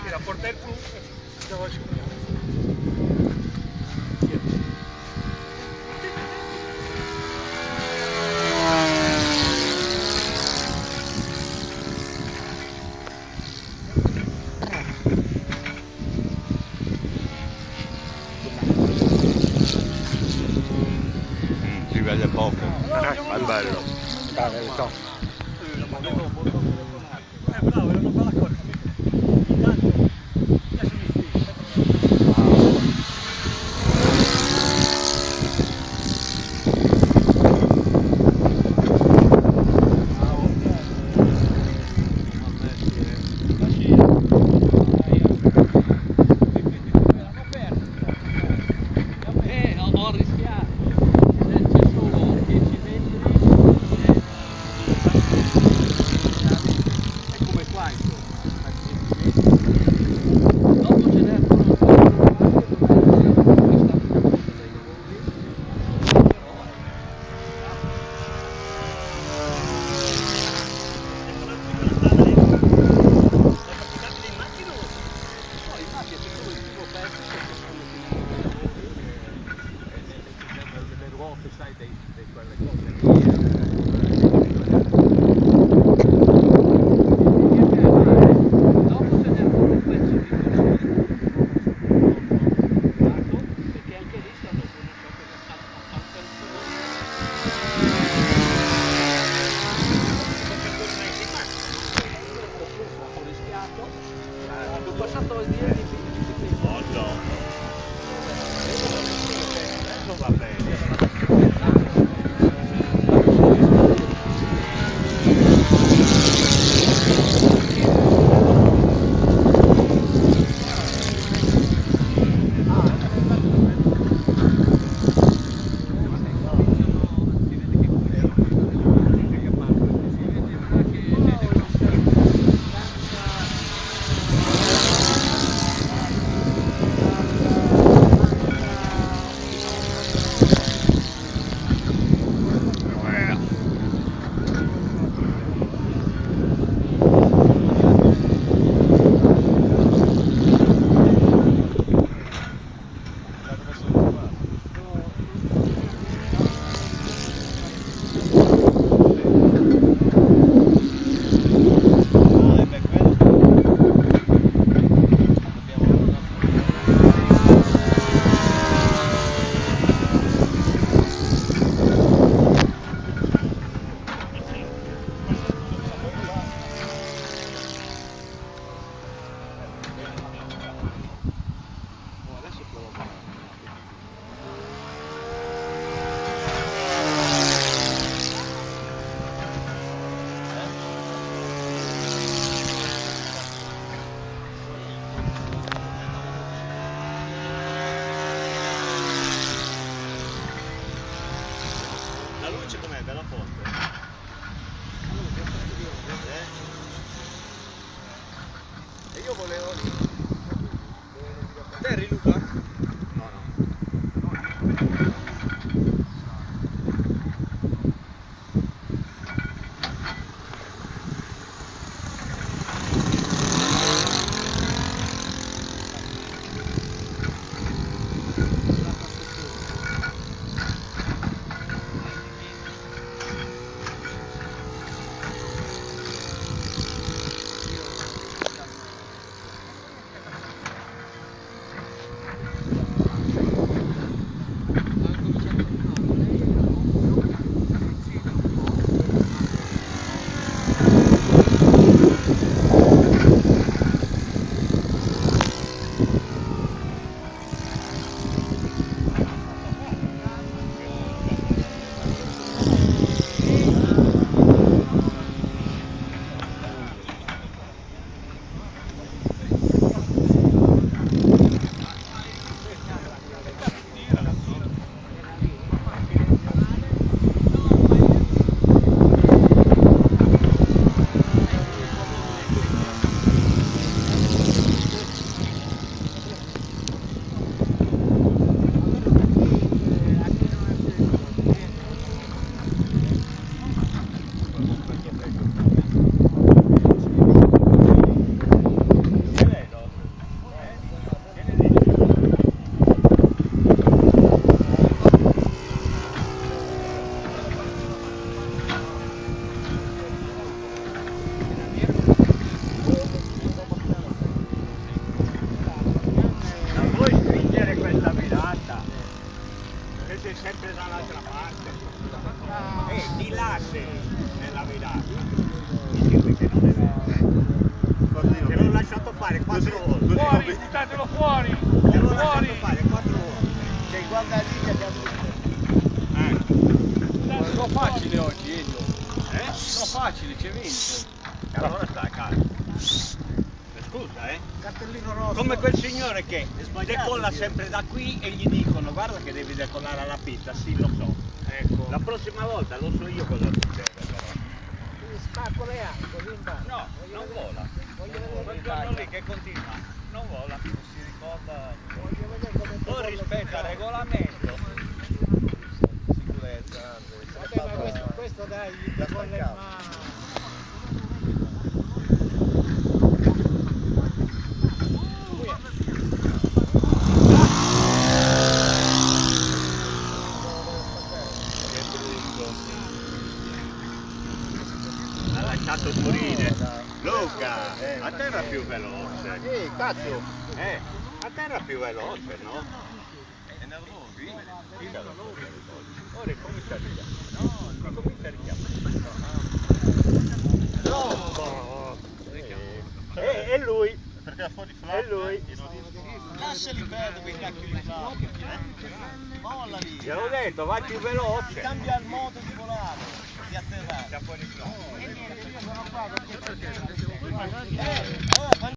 Tira, porta il blu. Si vede poco, ma è bello. Bravo, non fa la cosa. Intanto, adesso mi spiego. Ho rischiato, c'è solo 10 metri è come qua insomma, dopo ce n'è ancora un po' sai di quelle cose. Dopo se ne è un pezzo di perché anche lì stanno con un ho rischiato, ho passato a dire di Non va bene. vai sempre dall'altra parte. Di là sei nella verità. Che non è vero. Te l'ho lasciato fare 4 volte. Fuori, buttatelo fuori! Te l'ho Fuori! lasciato fare 4 volte. Cioè, guarda lì che abbiamo Buttatelo facile oggi, Elio. No, Facile, c'è vinto. E allora sta a casa. Scusa, Cartellino rosso. Come quel signore che decolla sempre da qui e gli dicono guarda che devi decollare alla pista, sì lo so. Ecco. La prossima volta lo so io cosa succede però. Spacco le ali, così va. No, non vola. Quel giorno lì che continua, non vola. Non si ricorda. Voglio vedere come Non rispetta il regolamento. Sicurezza, Vabbè, ma questo dai, gli decolla in mano. Ha lasciato morire. Luca, a te era più veloce. Cazzo! A te era più veloce, no? È nervoso? Sì, veloce. Ora comincia a richiamare. No, comincia a richiamare. E lui? Perché ha fuori E lui? Lasciali perdere quei cacchio di flauti. Molla lì. Gliel'ho detto, vai più veloce. Cambia il modo di volare, di atterrare. Sta fuori flauto. Allora